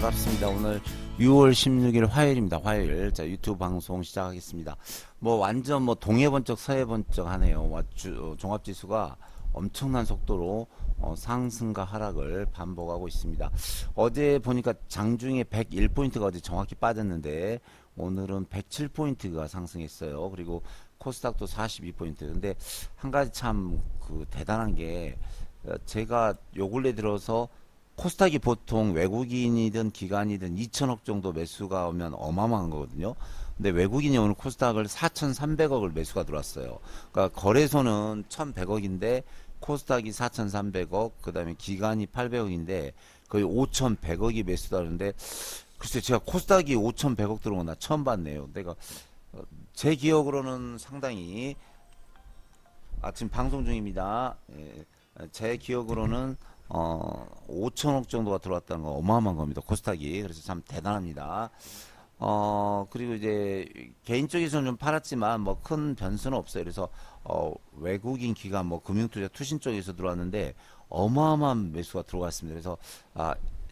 반갑습니다. 오늘 6월 16일 화요일입니다. 화요일. 자, 유튜브 방송 시작하겠습니다. 완전 동해번쩍 서해번쩍 하네요. 종합지수가 엄청난 속도로 상승과 하락을 반복하고 있습니다. 어제 보니까 장중에 101포인트가 어제 정확히 빠졌는데 오늘은 107포인트가 상승했어요. 그리고 코스닥도 42포인트. 근데 한 가지 참 대단한 게 제가 요 근래 들어서 코스닥이 보통 외국인이든 기관이든 2천억 정도 매수가 오면 어마어마한 거거든요. 근데 외국인이 오늘 코스닥을 4,300억을 매수가 들어왔어요. 그러니까 거래소는 1,100억인데 코스닥이 4,300억, 그 다음에 기관이 800억인데 거의 5,100억이 매수다는데 글쎄 제가 코스닥이 5,100억 들어온 건 나 처음 봤네요. 내가 제 기억으로는 상당히 지금 방송 중입니다. 예, 제 기억으로는 5천억 정도가 들어왔다는 거 어마어마한 겁니다. 코스닥이. 그래서 참 대단합니다. 그리고 이제 개인적에서는 좀 팔았지만 큰 변수는 없어요. 그래서 외국인 기관 금융투자 투신 쪽에서 들어왔는데 어마어마한 매수가 들어갔습니다. 그래서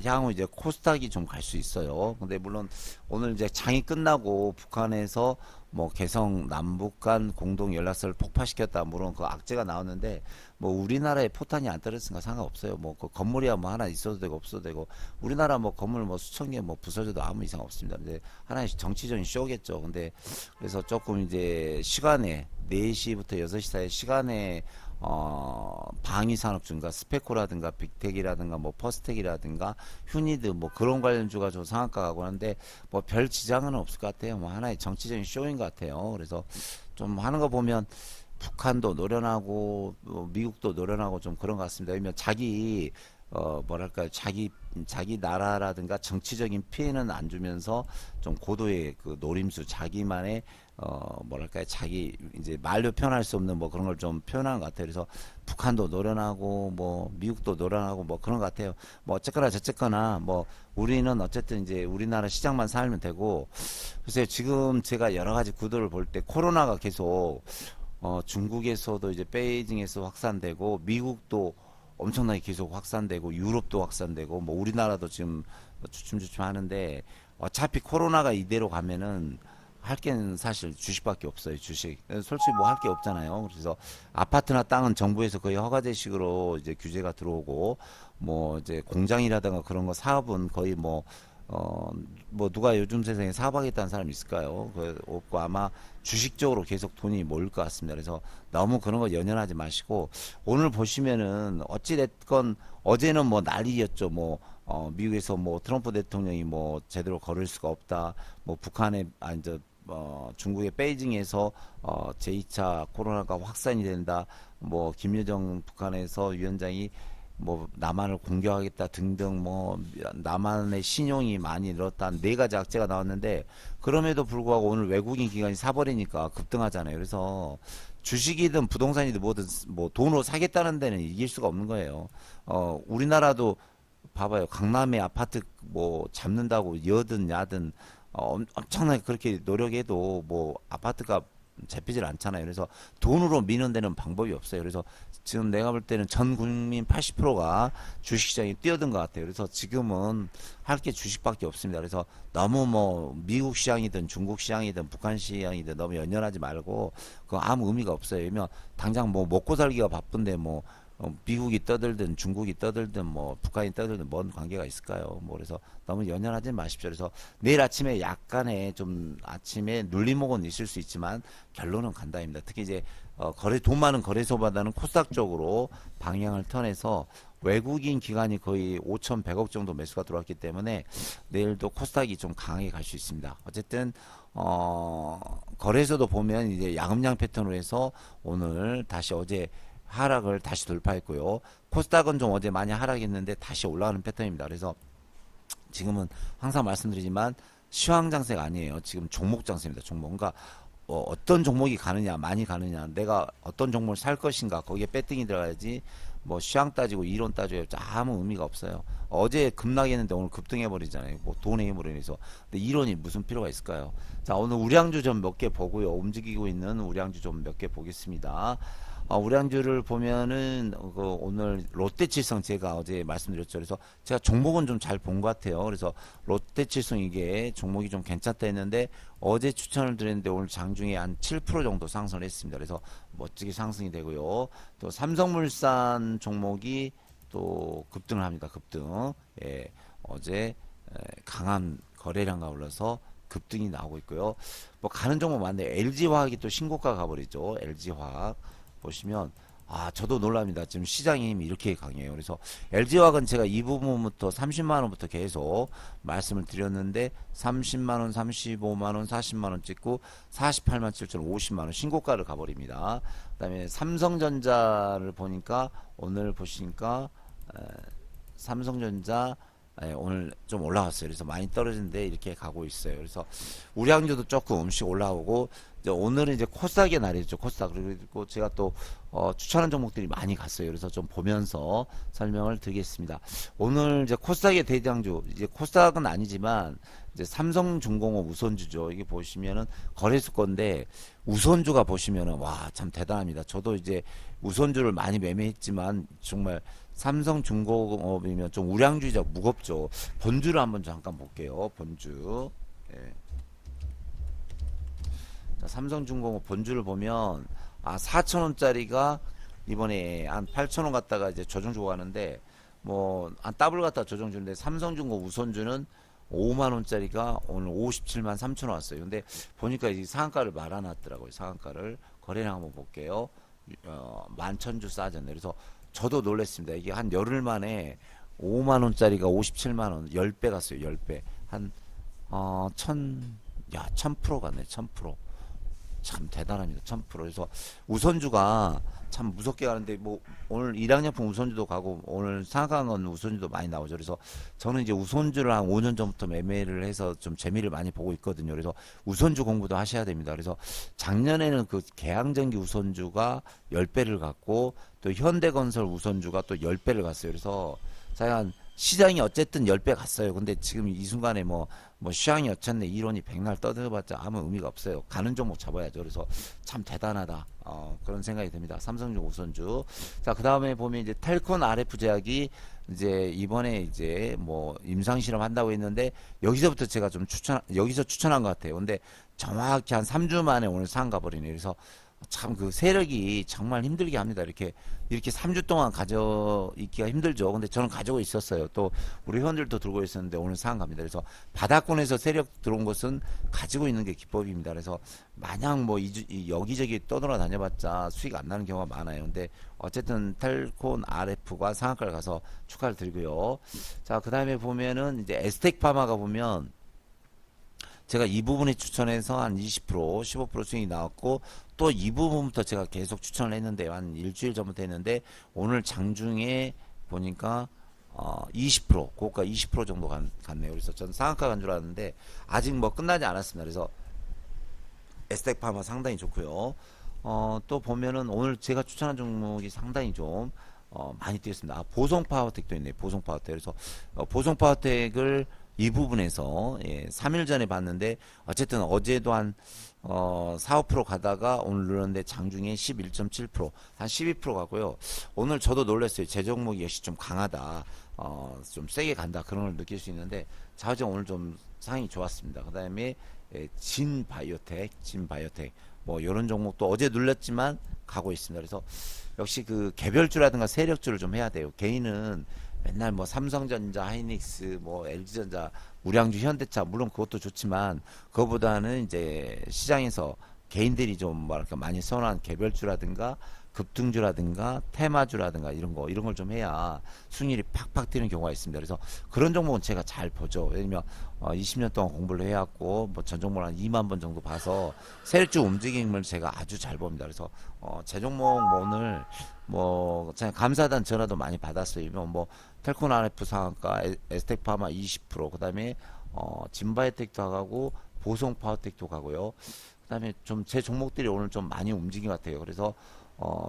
향후 이제 코스닥이 좀 갈 수 있어요. 근데 물론 오늘 이제 장이 끝나고 북한에서 개성 남북 간 공동 연락선을 폭파시켰다 물론 그 악재가 나왔는데 우리나라에 포탄이 안 떨어졌으니까 상관없어요. 그 건물이야 하나 있어도 되고 없어도 되고 우리나라 건물 수천 개 부서져도 아무 이상 없습니다. 근데 하나의 정치적인 쇼겠죠. 근데 그래서 조금 이제 시간에 4시부터 6시 사이 시간에 방위산업 중과 스페코라든가 빅텍이라든가 퍼스텍이라든가 휴니드 그런 관련주가 좀 상한가 가고 하는데 별 지장은 없을 것 같아요. 하나의 정치적인 쇼인 것 같아요. 그래서 좀 하는 거 보면 북한도 노련하고 미국도 노련하고 좀 그런 것 같습니다. 왜냐면 자기 뭐랄까 자기 나라라든가 정치적인 피해는 안 주면서 좀 고도의 노림수 자기만의 뭐랄까요 자기 이제 말로 표현할 수 없는 그런 걸 좀 표현한 것 같아요. 그래서 북한도 노련하고 미국도 노련하고 그런 것 같아요. 어쨌거나 저쨌거나 우리는 어쨌든 이제 우리나라 시장만 살면 되고 글쎄요 지금 제가 여러 가지 구도를 볼 때 코로나가 계속 중국에서도 이제 베이징에서 확산되고 미국도 엄청나게 계속 확산되고 유럽도 확산되고 우리나라도 지금 주춤주춤 하는데 어차피 코로나가 이대로 가면은 할 게는 사실 주식밖에 없어요. 주식 솔직히 할 게 없잖아요. 그래서 아파트나 땅은 정부에서 거의 허가제식으로 이제 규제가 들어오고 이제 공장이라든가 그런 거 사업은 거의 누가 요즘 세상에 사업하겠다는 사람이 있을까요? 없고 아마 주식적으로 계속 돈이 모일 것 같습니다. 그래서 너무 그런 거 연연하지 마시고 오늘 보시면은 어찌됐건 어제는 난리였죠. 미국에서 트럼프 대통령이 제대로 걸을 수가 없다. 북한에 이제 중국의 베이징에서 제2차 코로나가 확산이 된다. 김여정 북한에서 위원장이 남한을 공격하겠다 등등 남한의 신용이 많이 늘었다 네 가지 악재가 나왔는데 그럼에도 불구하고 오늘 외국인 기관이 사버리니까 급등하잖아요. 그래서 주식이든 부동산이든 뭐든 돈으로 사겠다는 데는 이길 수가 없는 거예요. 우리나라도 봐봐요. 강남에 아파트 잡는다고 여든 야든 엄청나게 그렇게 노력해도 아파트가 잡히질 않잖아요. 그래서 돈으로 미는 데는 방법이 없어요. 그래서 지금 내가 볼 때는 전 국민 80%가 주식시장에 뛰어든 것 같아요. 그래서 지금은 할 게 주식밖에 없습니다. 그래서 너무 미국 시장이든 중국 시장이든 북한 시장이든 너무 연연하지 말고 그거 아무 의미가 없어요. 왜냐면 당장 먹고 살기가 바쁜데 미국이 떠들든 중국이 떠들든 북한이 떠들든 뭔 관계가 있을까요? 그래서 너무 연연하지 마십시오. 그래서 내일 아침에 약간의 좀 아침에 눌림목은 있을 수 있지만 결론은 간다입니다. 특히 이제 돈 많은 거래소보다는 코스닥 쪽으로 방향을 턴해서 외국인 기관이 거의 5,100억 정도 매수가 들어왔기 때문에 내일도 코스닥이 좀 강하게 갈 수 있습니다. 어쨌든 거래소도 보면 이제 야금양 패턴으로 해서 오늘 다시 어제 하락을 다시 돌파했고요. 코스닥은 좀 어제 많이 하락했는데 다시 올라가는 패턴입니다. 그래서 지금은 항상 말씀드리지만 시황 장세가 아니에요. 지금 종목 장세입니다. 종목. 그러니까 어떤 종목이 가느냐, 많이 가느냐, 내가 어떤 종목을 살 것인가, 거기에 배팅이 들어가야지. 시황 따지고 이론 따져요. 아무 의미가 없어요. 어제 급락했는데 오늘 급등해버리잖아요. 돈의 힘으로 인해서. 근데 이론이 무슨 필요가 있을까요? 자, 오늘 우량주 좀 몇 개 보고요. 움직이고 있는 우량주 좀 몇 개 보겠습니다. 우량주를 보면은 오늘 롯데칠성 제가 어제 말씀드렸죠. 그래서 제가 종목은 좀 잘 본 것 같아요. 그래서 롯데칠성 이게 종목이 좀 괜찮다 했는데 어제 추천을 드렸는데 오늘 장중에 한 7% 정도 상승을 했습니다. 그래서 멋지게 상승이 되고요. 또 삼성물산 종목이 또 급등을 합니다. 급등. 예, 어제 강한 거래량가 올라서 급등이 나오고 있고요. 뭐 가는 종목 많네요. LG화학이 또 신고가 가버리죠. LG화학 보시면 저도 놀랍니다. 지금 시장의 힘이 이렇게 강해요. 그래서 LG화학은 제가 이 부분부터 30만 원부터 계속 말씀을 드렸는데 30만 원, 35만 원, 40만 원 찍고 48만 7천 50만 원 신고가를 가버립니다. 그다음에 삼성전자를 보니까 오늘 보시니까 삼성전자 오늘 좀 올라왔어요. 그래서 많이 떨어지는데 이렇게 가고 있어요. 그래서 우량주도 조금씩 올라오고 이제 오늘은 이제 코스닥의 날이죠. 코스닥. 그리고 제가 또 추천한 종목들이 많이 갔어요. 그래서 좀 보면서 설명을 드리겠습니다. 오늘 이제 코스닥의 대장주 이제 코스닥은 아니지만 이제 삼성중공업 우선주죠. 이게 보시면은 거래소 건데 우선주가 보시면은 와 참 대단합니다. 저도 이제 우선주를 많이 매매했지만 정말 삼성중공업이면 좀 우량주의자 무겁죠. 본주를 한번 잠깐 볼게요. 본주. 예. 자, 삼성중공업 본주를 보면 4,000원짜리가 이번에 한 8,000원 갔다가 이제 조정 주고 가는데 뭐 한 더블 갔다가 조정 주는데 삼성중공업 우선주는 5만 원짜리가 오늘 57만 3천 원 왔어요. 근데 보니까 이 상한가를 말아놨더라고요. 상한가를 거래량 한번 볼게요. 11,000주 싸졌네. 그래서 저도 놀랐습니다. 이게 한 열흘 만에 5만 원짜리가 57만 원, 10배 갔어요. 10배. 한 1000% 갔네. 1000%. 참 대단합니다. 1000%. 그래서 우선주가 참 무섭게 가는데 뭐 오늘 일양약품 우선주도 가고 오늘 상한가는 우선주도 많이 나오죠. 그래서 저는 이제 우선주를 한 5년 전부터 매매를 해서 좀 재미를 많이 보고 있거든요. 그래서 우선주 공부도 하셔야 됩니다. 그래서 작년에는 그 계양전기 우선주가 10배를 갔고 또 현대건설 우선주가 또 10배를 갔어요. 그래서 한 시장이 어쨌든 10배 갔어요. 근데 지금 이 순간에 뭐 시장이 어쨌네 이론이 백날 떠들어봤자 아무 의미가 없어요. 가는 종목 잡아야죠. 그래서 참 대단하다. 그런 생각이 듭니다. 삼성중 우선주. 자, 그 다음에 보면 이제 텔콘 RF 제약이 이제 이번에 이제 뭐 임상실험 한다고 했는데 여기서부터 제가 좀 여기서 추천한 것 같아요. 근데 정확히 한 3주 만에 오늘 상 가버리네요. 그래서 참 그 세력이 정말 힘들게 합니다. 이렇게 3주 동안 가져 있기가 힘들죠. 근데 저는 가지고 있었어요. 또 우리 회원들도 들고 있었는데 오늘 상한 갑니다. 그래서 바닥권에서 세력 들어온 것은 가지고 있는 게 기법입니다. 그래서 마냥 뭐 여기저기 떠돌아다녀봤자 수익 안 나는 경우가 많아요. 근데 어쨌든 텔콘 RF가 상한가를 가서 축하를 드리고요. 자, 그 다음에 보면은 이제 에스텍 파마가 보면 제가 이 부분에 추천해서 한 20%, 15% 수익이 나왔고 또 이 부분부터 제가 계속 추천을 했는데 한 일주일 전부터 했는데 오늘 장중에 보니까 20% 고가 20% 정도 갔네요. 그래서 전 상한가 간 줄 알았는데 아직 뭐 끝나지 않았습니다. 그래서 에스텍 파마 상당히 좋고요. 또 보면은 오늘 제가 추천한 종목이 상당히 좀 많이 뛰었습니다. 보성 파워텍도 있네요. 보성 파워텍. 그래서 보성 파워텍을 이 부분에서 3일 전에 봤는데 어쨌든 어제도 한 4, 5% 가다가 오늘 늘었는데 장중에 11.7%, 한 12% 가고요. 오늘 저도 놀랐어요. 제 종목이 역시 좀 강하다. 좀 세게 간다. 그런 걸 느낄 수 있는데 자우정 오늘 좀 상이 좋았습니다. 그 다음에 진바이오텍 뭐 이런 종목도 어제 눌렸지만 가고 있습니다. 그래서 역시 그 개별주라든가 세력주를 좀 해야 돼요. 개인은 맨날 뭐 삼성전자, 하이닉스, 뭐 LG전자, 우량주, 현대차 물론 그것도 좋지만 그거보다는 이제 시장에서 개인들이 좀 뭐랄까 많이 선호한 개별주라든가 급등주라든가 테마주라든가 이런 걸 좀 해야 수익률이 팍팍 뛰는 경우가 있습니다. 그래서 그런 종목은 제가 잘 보죠. 왜냐면 20년 동안 공부를 해왔고 뭐 전 종목을 한 2만 번 정도 봐서 세력주 움직임을 제가 아주 잘 봅니다. 그래서 제 종목 뭐 오늘 뭐 제가 감사단 전화도 많이 받았어요. 뭐 텔콘 RF 상한가, 에스텍파마 20%, 그다음에 진바이오텍도 가고 보성 파워텍도 가고요. 그다음에 좀 제 종목들이 오늘 좀 많이 움직인 것 같아요. 그래서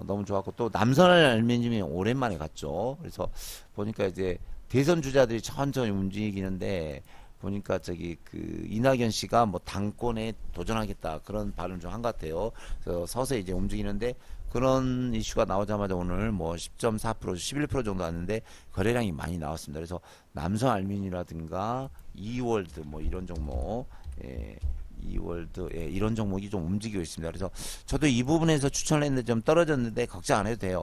너무 좋았고 또 남선알루미늄이 오랜만에 갔죠. 그래서 보니까 이제 대선 주자들이 천천히 움직이는데 보니까 저기 그 이낙연 씨가 뭐 당권에 도전하겠다 그런 발언 좀 한 것 같아요. 그래서 서서히 이제 움직이는데 그런 이슈가 나오자마자 오늘 뭐 10.4% 11% 정도 왔는데 거래량이 많이 나왔습니다. 그래서 남성 알민이라든가 이월드 뭐 이런 종목 예, 이월드 예, 이런 종목이 좀 움직이고 있습니다. 그래서 저도 이 부분에서 추천을 했는데 좀 떨어졌는데 걱정 안 해도 돼요.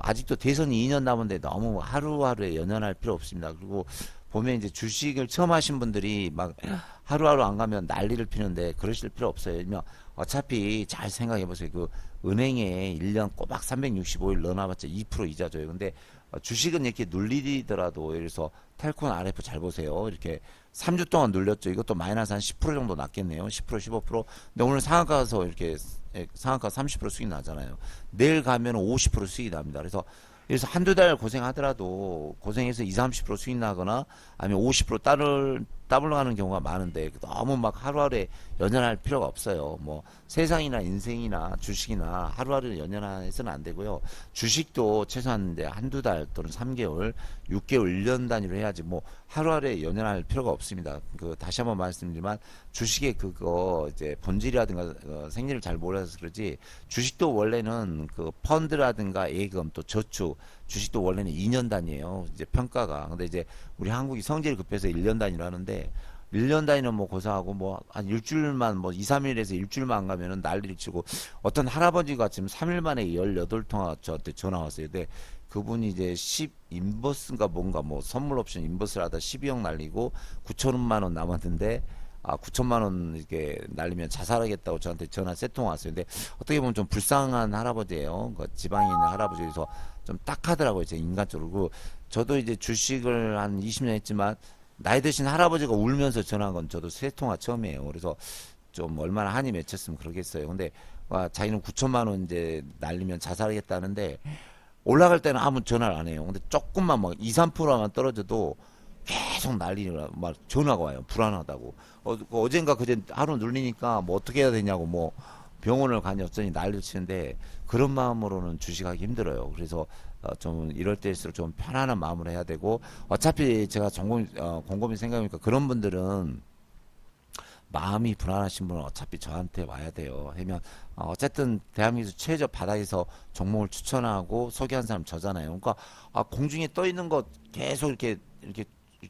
아직도 대선이 2년 남은데 너무 하루하루에 연연할 필요 없습니다. 그리고 보면 이제 주식을 처음 하신 분들이 막 하루하루 안 가면 난리를 피는데 그러실 필요 없어요. 왜냐면 어차피 잘 생각해 보세요. 그 은행에 1년 꼬박 365일 넣어놔봤자 2% 이자 줘요. 근데 주식은 이렇게 눌리더라도 예를 들어서 텔콘 RF 잘 보세요. 이렇게 3주 동안 눌렸죠. 이것도 마이너스 한 10% 정도 났겠네요. 10% 15%. 근데 오늘 상한가 가서 이렇게 상한가 30% 수익 나잖아요. 내일 가면 50% 수익이 납니다. 그래서 한두 달 고생하더라도 고생해서 2, 30% 수익 나거나 아니면 50% 따블로 가는 경우가 많은데 너무 막 하루하루에 연연할 필요가 없어요. 뭐 세상이나 인생이나 주식이나 하루하루 연연해서는 안 되고요. 주식도 최소한 이제 한두 달 또는 3개월, 6개월, 1년 단위로 해야지 뭐 하루하루에 연연할 필요가 없습니다. 그 다시 한번 말씀드리지만 주식의 그거 이제 본질이라든가 생리를 잘 몰라서 그러지 주식도 원래는 그 펀드라든가 예금 또 저축 주식도 원래는 2년 단위예요. 이제 평가가. 근데 이제 우리 한국이 성질이 급해서 1년 단위로 하는데 1년 단위는 뭐 고사하고 뭐 한 일주일만 뭐 2, 3일에서 일주일만 안 가면은 난리를 치고 어떤 할아버지가 지금 3일 만에 18통화 저한테 전화 왔어요. 근데 그분이 이제 10 인버스인가 뭔가 뭐 선물 옵션 인버스를 하다 12억 날리고 9천만 원 남았는데 9천만 원 이렇게 날리면 자살하겠다고 저한테 전화 세 통 왔어요. 근데 어떻게 보면 좀 불쌍한 할아버지예요. 그 지방에 있는 할아버지에서 좀 딱하더라고요. 제 인간적으로. 저도 이제 주식을 한 20년 했지만 나이 드신 할아버지가 울면서 전화한 건 저도 세 통화 처음이에요. 그래서 좀 얼마나 한이 맺혔으면 그러겠어요. 근데 자기는 9천만 원 이제 날리면 자살하겠다는데 올라갈 때는 아무 전화를 안 해요. 근데 조금만 막 2, 3%만 떨어져도 계속 난리가 막 전화가 와요. 불안하다고. 어젠가 그제 하루 눌리니까 뭐 어떻게 해야 되냐고 뭐 병원을 가니 어쩌니 난리를 치는데 그런 마음으로는 주식하기 힘들어요. 그래서 좀 이럴 때일수록 좀 편안한 마음으로 해야 되고 어차피 제가 곰곰이 생각해보니까 그런 분들은 마음이 불안하신 분은 어차피 저한테 와야 돼요. 하면 어쨌든 대한민국 최저 바닥에서 종목을 추천하고 소개한 사람 저잖아요. 그러니까 공중에 떠 있는 거 계속 이렇게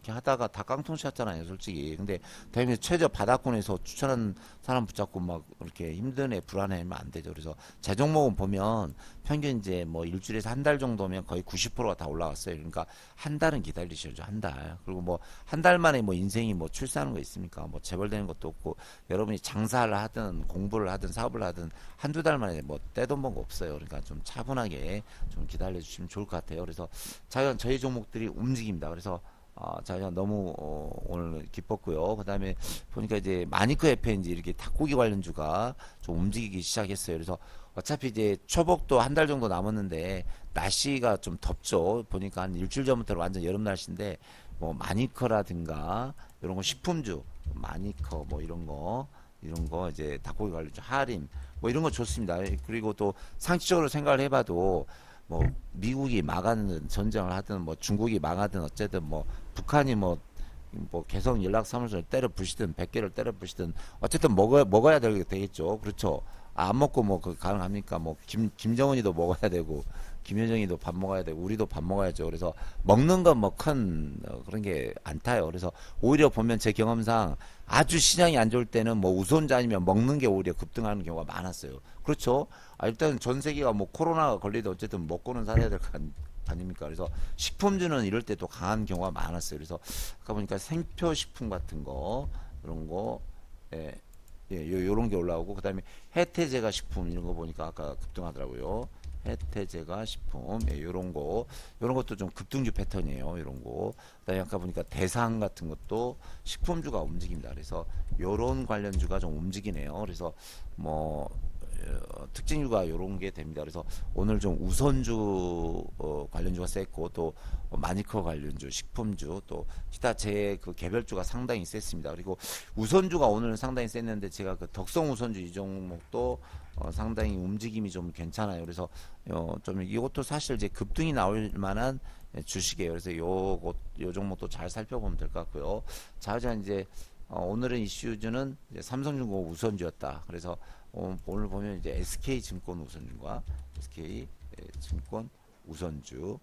하다가 다 깡통샷잖아요, 솔직히. 근데 대한민국 최저 바닥권에서 추천한 사람 붙잡고 막 이렇게 힘드네, 불안해하면 안 되죠. 그래서 제 종목은 보면 평균 이제 뭐 일주일에서 한 달 정도면 거의 90%가 다 올라갔어요. 그러니까 한 달은 기다리셔야죠, 한 달. 그리고 뭐 한 달 만에 뭐 인생이 뭐 출세하는 거 있습니까? 뭐 재벌되는 것도 없고 여러분이 장사를 하든 공부를 하든 사업을 하든 한두 달 만에 뭐 떼돈 번 거 없어요. 그러니까 좀 차분하게 좀 기다려 주시면 좋을 것 같아요. 그래서 저희 종목들이 움직입니다. 그래서 제가 너무 오늘 기뻤고요. 그 다음에 보니까 이제 마니커 FNG 이렇게 닭고기 관련주가 좀 움직이기 시작했어요. 그래서 어차피 이제 초복도 한 달 정도 남았는데 날씨가 좀 덥죠. 보니까 한 일주일 전부터 완전 여름 날씨인데 뭐 마니커라든가 이런 거 식품주 마니커 뭐 이런 거 이제 닭고기 관련주 하림 뭐 이런 거 좋습니다. 그리고 또 상식적으로 생각을 해봐도 뭐 미국이 망하는 전쟁을 하든 뭐 중국이 망하든 어쨌든 뭐 북한이 뭐 개성 연락사무소를 때려 부시든 100개를 때려 부시든 어쨌든 먹어야 되겠죠. 그렇죠. 안 먹고 뭐 그 가능합니까? 뭐 김정은이도 먹어야 되고 김여정이도 밥 먹어야 되고 우리도 밥 먹어야죠. 그래서 먹는 건 뭐 큰 그런 게 안 타요. 그래서 오히려 보면 제 경험상 아주 시장이 안 좋을 때는 뭐 우선자 아니면 먹는 게 오히려 급등하는 경우가 많았어요. 그렇죠. 일단 전 세계가 뭐 코로나가 걸리도 어쨌든 먹고는 살아야 될 거 아닙니까? 그래서 식품주는 이럴 때 또 강한 경우가 많았어요. 그래서 아까 보니까 생표식품 같은 거 이런 거 예, 요런 게 올라오고 그다음에 해태제가 식품 이런 거 보니까 아까 급등하더라고요. 해태제가 식품 요런 것도 좀 급등주 패턴이에요. 요런 거. 그다음에 아까 보니까 대상 같은 것도 식품주가 움직입니다. 그래서 요런 관련주가 좀 움직이네요. 그래서 뭐 특징주가 요런 게 됩니다. 그래서 오늘 좀 우선주 관련주가 셌고 또 마니커 관련주, 식품주 또 기타 제 그 개별주가 상당히 셌습니다. 그리고 우선주가 오늘 상당히 셌는데 제가 그 덕성 우선주 이 종목도 상당히 움직임이 좀 괜찮아요. 그래서 좀 이것도 사실 이제 급등이 나올 만한 주식이에요. 그래서 요 종목도 잘 살펴보면 될 것 같고요. 자, 이제 오늘은 이슈주는 이제 삼성중공업 우선주였다. 그래서 오늘 보면 이제 SK증권 우선주와 SK증권 우선주.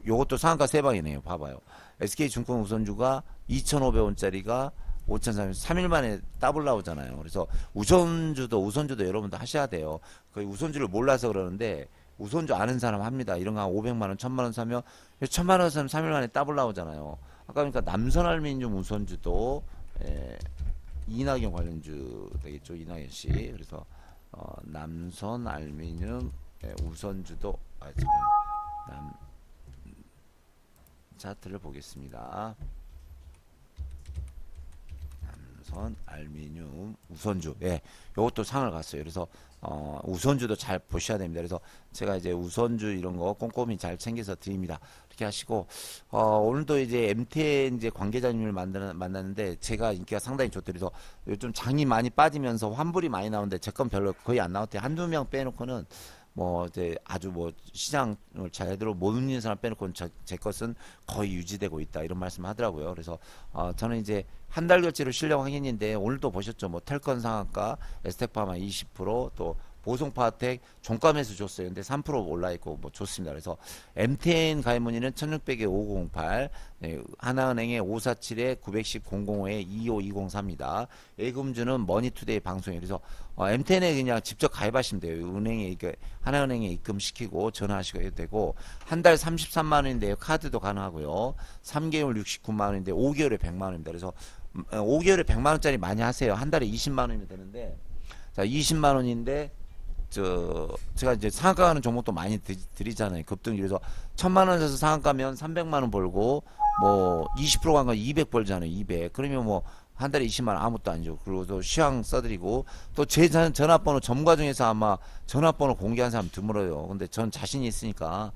요것도 상한가 세 방이네요. 봐봐요. SK증권 우선주가 2,500원짜리가 5,300원, 3일 만에 더블 나오잖아요. 그래서 우선주도 여러분들 하셔야 돼요. 거의 우선주를 몰라서 그러는데 우선주 아는 사람 합니다. 이런 거 한 500만 원, 1,000만 원 사면 1,000만 원 사면 3일 만에 더블 나오잖아요. 아까 그러니까 남선알미늄 우선주도 이낙연 관련주 되겠죠. 이낙연 씨. 그래서 남선 알미늄 우선주도 차트를 보겠습니다. 남선 알미늄 우선주. 요것도 상을 갔어요. 그래서 우선주도 잘 보셔야 됩니다. 그래서 제가 이제 우선주 이런 거 꼼꼼히 잘 챙겨서 드립니다. 이렇게 하시고 오늘도 이제 MTN 이제 관계자님을 만났는데 제가 인기가 상당히 좋대요. 그래서 요즘 장이 많이 빠지면서 환불이 많이 나오는데 제 건 별로 거의 안 나왔대요. 한두 명 빼놓고는 뭐 이제 아주 뭐 시장을 제대로 모르는 사람 빼놓고는 제 것은 거의 유지되고 있다 이런 말씀을 하더라고요. 그래서 저는 이제 한 달 결제로 실력 확인인데 오늘도 보셨죠. 뭐 텔컨 상한가, 에스텍파마 20%또 보송파텍 종가 매수 줬어요. 근데 3% 올라 있고 뭐 좋습니다. 그래서 MTN 가입 문의는 1600에 5508, 하나은행에 547에 910 005에 25204입니다. 예금주는 머니투데이 방송에 그래서 MTN에 그냥 직접 가입하시면 돼요. 은행에 하나은행에 입금시키고 전화하시고 되고 한 달 33만 원인데요. 카드도 가능하고요. 3개월 69만 원인데 5개월에 100만 원입니다. 그래서 5개월에 100만 원짜리 많이 하세요. 한 달에 20만 원이면 되는데 자 20만 원인데 제가 이제 상한가 가는 종목도 많이 드리잖아요. 급등이. 그래서 1,000만 원에서 상한가면 300만 원 벌고 뭐 20% 간 거 200 벌잖아요. 200. 그러면 뭐 한 달에 20만 원 아무것도 아니죠. 그리고 또 시황 써드리고 또 제 전화번호 전문가 중에서 아마 전화번호 공개한 사람 드물어요. 근데 전 자신이 있으니까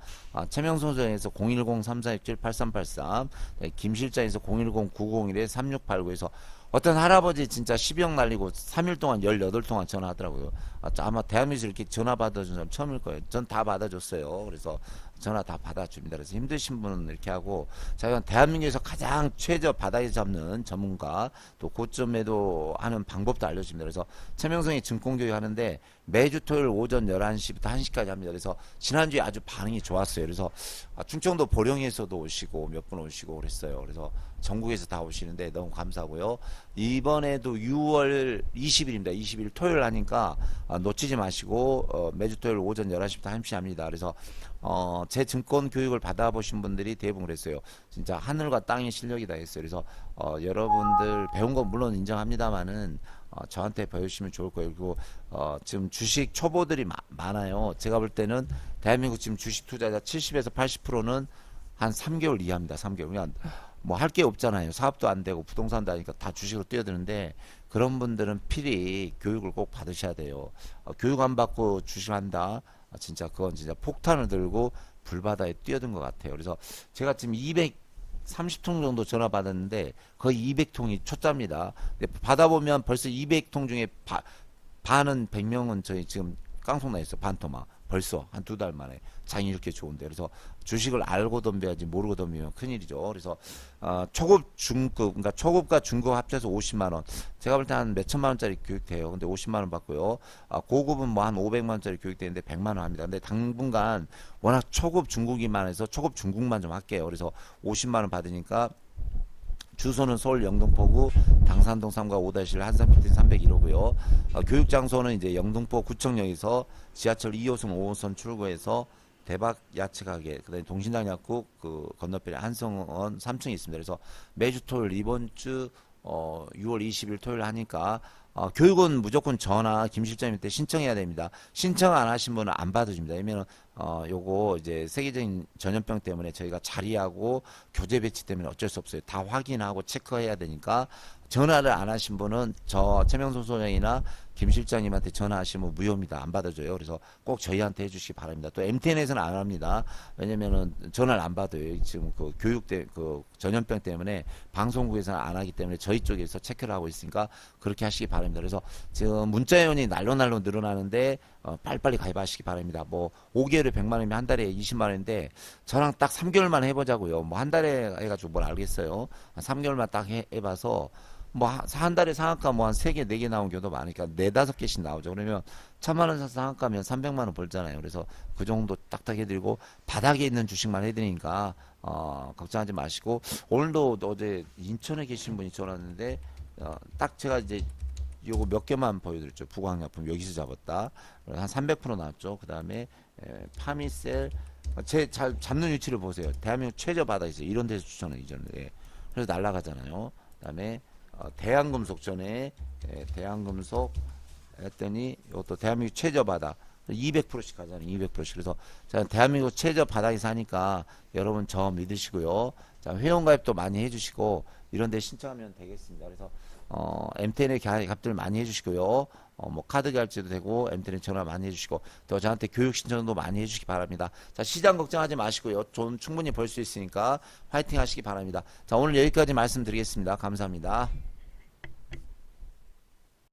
최명선소에서 010-3467-8383 김 실장에서 010-901-3689에서 어떤 할아버지 진짜 12억 날리고 3일 동안 18통화 전화하더라고요. 아마 대한민국에서 이렇게 전화 받아준 사람 처음일 거예요. 전 다 받아줬어요. 그래서 전화 다 받아줍니다. 그래서 힘드신 분은 이렇게 하고 자, 대한민국에서 가장 최저 바닥에 잡는 전문가 또 고점 매도하는 방법도 알려줍니다. 그래서 최명성이 증권교육 하는데 매주 토요일 오전 11시부터 1시까지 합니다. 그래서 지난주에 아주 반응이 좋았어요. 그래서 충청도 보령에서도 오시고 몇 분 오시고 그랬어요. 그래서 전국에서 다 오시는데 너무 감사하고요. 이번에도 6월 20일입니다. 20일 토요일 하니까 놓치지 마시고 매주 토요일 오전 11시부터 1시 합니다. 그래서 제 증권 교육을 받아보신 분들이 대부분 그랬어요. 진짜 하늘과 땅의 실력이다 했어요. 그래서 여러분들 배운 건 물론 인정합니다만은 저한테 배우시면 좋을 거예요. 그리고 지금 주식 초보들이 많아요. 제가 볼 때는 대한민국 지금 주식 투자자 70에서 80%는 한 3개월 이하입니다. 3개월. 그냥 뭐 할 게 없잖아요. 사업도 안 되고 부동산도 하니까 다 주식으로 뛰어드는데 그런 분들은 필히 교육을 꼭 받으셔야 돼요. 교육 안 받고 주식한다. 진짜 그건 진짜 폭탄을 들고 불바다에 뛰어든 것 같아요. 그래서 제가 지금 230통 정도 전화 받았는데 거의 200통이 초짜입니다. 근데 받아보면 벌써 200통 중에 반은 100명은 저희 지금 깡통 나 있어. 반토막. 벌써 한 2달 만에 장이 이렇게 좋은데 그래서 주식을 알고 덤벼야지 모르고 덤비면 큰일이죠. 그래서 초급 중급 그러니까 초급과 중급 합쳐서 50만 원 제가 볼 때 한 몇천만 원짜리 교육돼요. 근데 50만 원 받고요. 고급은 뭐 한 500만 원짜리 교육되는데 100만 원 합니다. 근데 당분간 워낙 초급 중국이만 해서 초급 중국만 좀 할게요. 그래서 50만 원 받으니까 주소는 서울 영등포구 당산동 3가 5-1 한산필딩 301호고요. 교육 장소는 이제 영등포 구청역에서 지하철 2호선 5호선 출구에서 대박 야채 가게, 그다음에 동신당 약국 그 건너편에 한성원 3층에 있습니다. 그래서 매주 토요일 이번 주 6월 20일 토요일 하니까 교육은 무조건 전화 김 실장님한테 신청해야 됩니다. 신청 안 하신 분은 안 받아줍니다. 왜냐면 요거 이제 세계적인 전염병 때문에 저희가 자리하고 교재 배치 때문에 어쩔 수 없어요. 다 확인하고 체크해야 되니까 전화를 안 하신 분은 저 최명선 소장이나 김 실장님한테 전화하시면 무효입니다. 안 받아줘요. 그래서 꼭 저희한테 해주시기 바랍니다. 또 MTN에서는 안 합니다. 왜냐면은 전화를 안 받아요. 지금 그 그 전염병 때문에 방송국에서는 안 하기 때문에 저희 쪽에서 체크를 하고 있으니까 그렇게 하시기 바랍니다. 그래서 지금 문자회원이 날로 늘어나는데 빨리빨리 가입하시기 바랍니다. 뭐 5개월에 100만 원이면 한 달에 20만 원인데 저랑 딱 3개월만 해보자고요. 뭐 한 달에 해가지고 뭘 알겠어요. 3개월만 딱 해봐서 뭐 한 달에 상한가 뭐 한 3개, 4개 나온 경우도 많으니까 4, 5개씩 나오죠. 그러면 1,000만 원 사서 상한가면 300만 원 벌잖아요. 그래서 그 정도 딱딱 해드리고 바닥에 있는 주식만 해드리니까 걱정하지 마시고 오늘도 어제 인천에 계신 분이 전화 왔는데 딱 제가 이제 요거 몇 개만 보여드렸죠. 부광약품 여기서 잡았다. 한 300% 나왔죠. 그 다음에 파미셀 제 잘 잡는 위치를 보세요. 대한민국 최저 바닥에서 이런 데서 추천을 이전에 그래서 날아가잖아요. 그 다음에 대한금속 전에 대한금속 했더니 이것도 대한민국 최저 바닥 200%씩 가잖아요. 200%씩. 그래서 자, 대한민국 최저 바닥에 사니까 여러분 저 믿으시고요. 자, 회원가입도 많이 해주시고 이런 데 신청하면 되겠습니다. 그래서 MTN에 가입들 많이 해주시고요. 뭐 카드 결제도 되고 MTN 전화 많이 해주시고 또 저한테 교육 신청도 많이 해주시기 바랍니다. 자, 시장 걱정하지 마시고요. 돈 충분히 벌 수 있으니까 화이팅 하시기 바랍니다. 자, 오늘 여기까지 말씀드리겠습니다. 감사합니다.